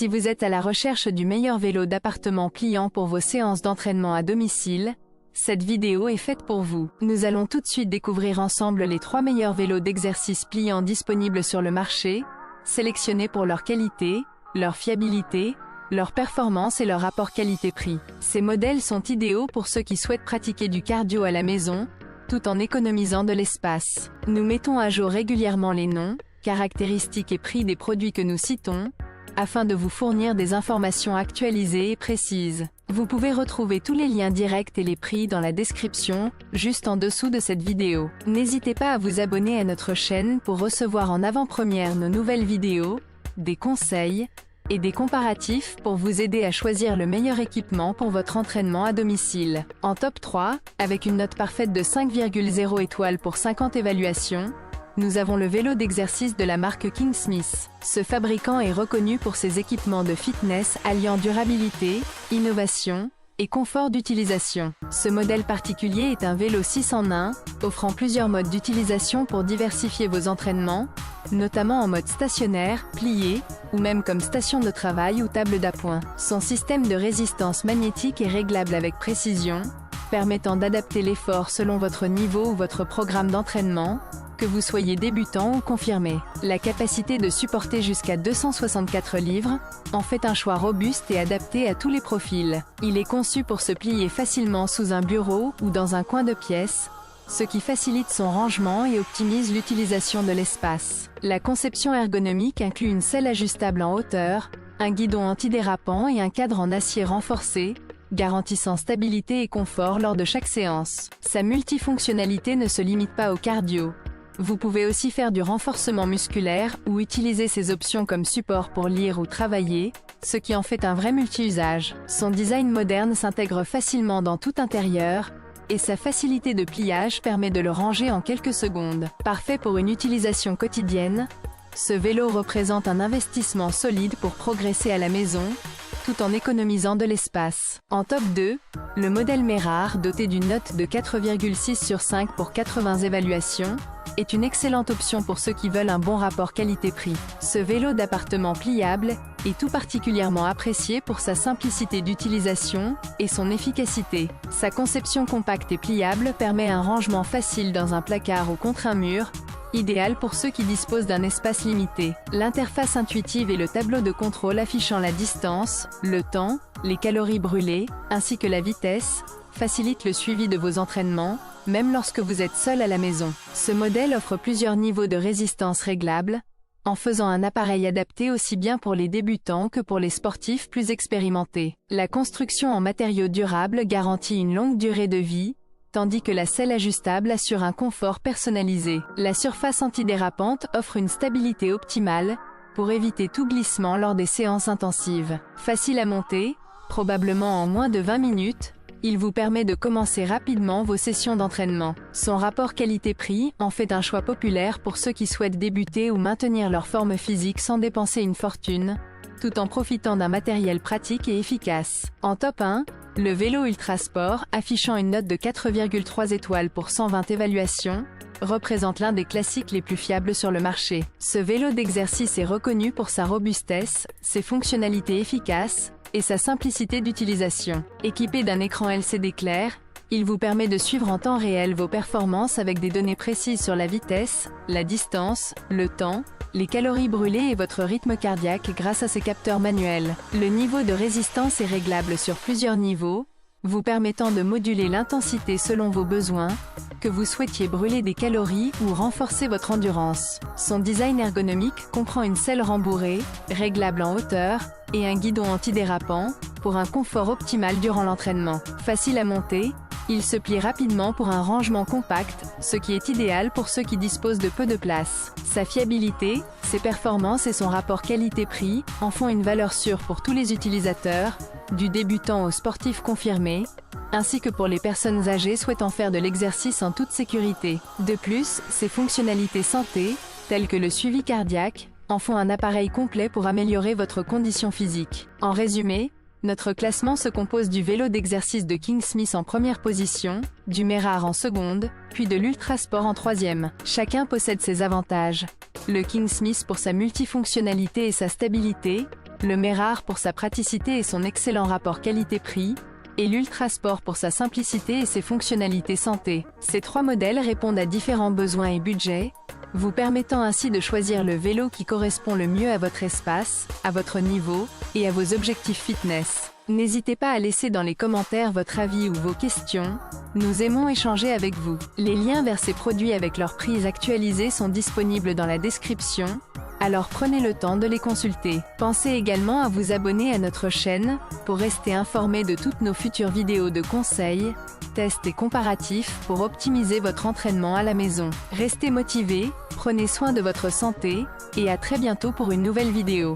Si vous êtes à la recherche du meilleur vélo d'appartement pliant pour vos séances d'entraînement à domicile, cette vidéo est faite pour vous. Nous allons tout de suite découvrir ensemble les 3 meilleurs vélos d'exercice pliants disponibles sur le marché, sélectionnés pour leur qualité, leur fiabilité, leur performance et leur rapport qualité-prix. Ces modèles sont idéaux pour ceux qui souhaitent pratiquer du cardio à la maison, tout en économisant de l'espace. Nous mettons à jour régulièrement les noms, caractéristiques et prix des produits que nous citons, afin de vous fournir des informations actualisées et précises. Vous pouvez retrouver tous les liens directs et les prix dans la description, juste en dessous de cette vidéo. N'hésitez pas à vous abonner à notre chaîne pour recevoir en avant-première nos nouvelles vidéos, des conseils, et des comparatifs pour vous aider à choisir le meilleur équipement pour votre entraînement à domicile. En top 3, avec une note parfaite de 5,0 étoiles pour 50 évaluations, nous avons le vélo d'exercice de la marque Kingsmith. Ce fabricant est reconnu pour ses équipements de fitness alliant durabilité, innovation et confort d'utilisation. Ce modèle particulier est un vélo 6 en 1, offrant plusieurs modes d'utilisation pour diversifier vos entraînements, notamment en mode stationnaire, plié, ou même comme station de travail ou table d'appoint. Son système de résistance magnétique est réglable avec précision, permettant d'adapter l'effort selon votre niveau ou votre programme d'entraînement, que vous soyez débutant ou confirmé. La capacité de supporter jusqu'à 264 livres en fait un choix robuste et adapté à tous les profils. Il est conçu pour se plier facilement sous un bureau ou dans un coin de pièce, ce qui facilite son rangement et optimise l'utilisation de l'espace. La conception ergonomique inclut une selle ajustable en hauteur, un guidon antidérapant et un cadre en acier renforcé, garantissant stabilité et confort lors de chaque séance. Sa multifonctionnalité ne se limite pas au cardio. Vous pouvez aussi faire du renforcement musculaire ou utiliser ces options comme support pour lire ou travailler, ce qui en fait un vrai multi-usage. Son design moderne s'intègre facilement dans tout intérieur, et sa facilité de pliage permet de le ranger en quelques secondes. Parfait pour une utilisation quotidienne, ce vélo représente un investissement solide pour progresser à la maison, tout en économisant de l'espace. En top 2, le modèle Merard, doté d'une note de 4,6 sur 5 pour 80 évaluations, est une excellente option pour ceux qui veulent un bon rapport qualité-prix. Ce vélo d'appartement pliable est tout particulièrement apprécié pour sa simplicité d'utilisation et son efficacité. Sa conception compacte et pliable permet un rangement facile dans un placard ou contre un mur, idéal pour ceux qui disposent d'un espace limité. L'interface intuitive et le tableau de contrôle affichant la distance, le temps, les calories brûlées, ainsi que la vitesse, facilitent le suivi de vos entraînements, même lorsque vous êtes seul à la maison. Ce modèle offre plusieurs niveaux de résistance réglables, en faisant un appareil adapté aussi bien pour les débutants que pour les sportifs plus expérimentés. La construction en matériaux durables garantit une longue durée de vie, tandis que la selle ajustable assure un confort personnalisé. La surface antidérapante offre une stabilité optimale, pour éviter tout glissement lors des séances intensives. Facile à monter, probablement en moins de 20 minutes, il vous permet de commencer rapidement vos sessions d'entraînement. Son rapport qualité-prix en fait un choix populaire pour ceux qui souhaitent débuter ou maintenir leur forme physique sans dépenser une fortune, tout en profitant d'un matériel pratique et efficace. En top 1, le vélo Ultrasport, affichant une note de 4,3 étoiles pour 120 évaluations, représente l'un des classiques les plus fiables sur le marché. Ce vélo d'exercice est reconnu pour sa robustesse, ses fonctionnalités efficaces, et sa simplicité d'utilisation. Équipé d'un écran LCD clair, il vous permet de suivre en temps réel vos performances avec des données précises sur la vitesse, la distance, le temps, les calories brûlées et votre rythme cardiaque grâce à ses capteurs manuels. Le niveau de résistance est réglable sur plusieurs niveaux, vous permettant de moduler l'intensité selon vos besoins, que vous souhaitiez brûler des calories ou renforcer votre endurance. Son design ergonomique comprend une selle rembourrée, réglable en hauteur, et un guidon antidérapant, pour un confort optimal durant l'entraînement. Facile à monter, il se plie rapidement pour un rangement compact, ce qui est idéal pour ceux qui disposent de peu de place. Sa fiabilité, ses performances et son rapport qualité-prix en font une valeur sûre pour tous les utilisateurs, du débutant au sportif confirmé, ainsi que pour les personnes âgées souhaitant faire de l'exercice en toute sécurité. De plus, ses fonctionnalités santé, telles que le suivi cardiaque, en font un appareil complet pour améliorer votre condition physique. En résumé, notre classement se compose du vélo d'exercice de Kingsmith en première position, du Merard en seconde, puis de l'Ultrasport en troisième. Chacun possède ses avantages. Le Kingsmith pour sa multifonctionnalité et sa stabilité, le Merar pour sa praticité et son excellent rapport qualité-prix, et l'Ultrasport pour sa simplicité et ses fonctionnalités santé. Ces 3 modèles répondent à différents besoins et budgets, vous permettant ainsi de choisir le vélo qui correspond le mieux à votre espace, à votre niveau, et à vos objectifs fitness. N'hésitez pas à laisser dans les commentaires votre avis ou vos questions, nous aimons échanger avec vous. Les liens vers ces produits avec leurs prix actualisés sont disponibles dans la description, alors prenez le temps de les consulter. Pensez également à vous abonner à notre chaîne, pour rester informé de toutes nos futures vidéos de conseils, tests et comparatifs pour optimiser votre entraînement à la maison. Restez motivés, prenez soin de votre santé, et à très bientôt pour une nouvelle vidéo.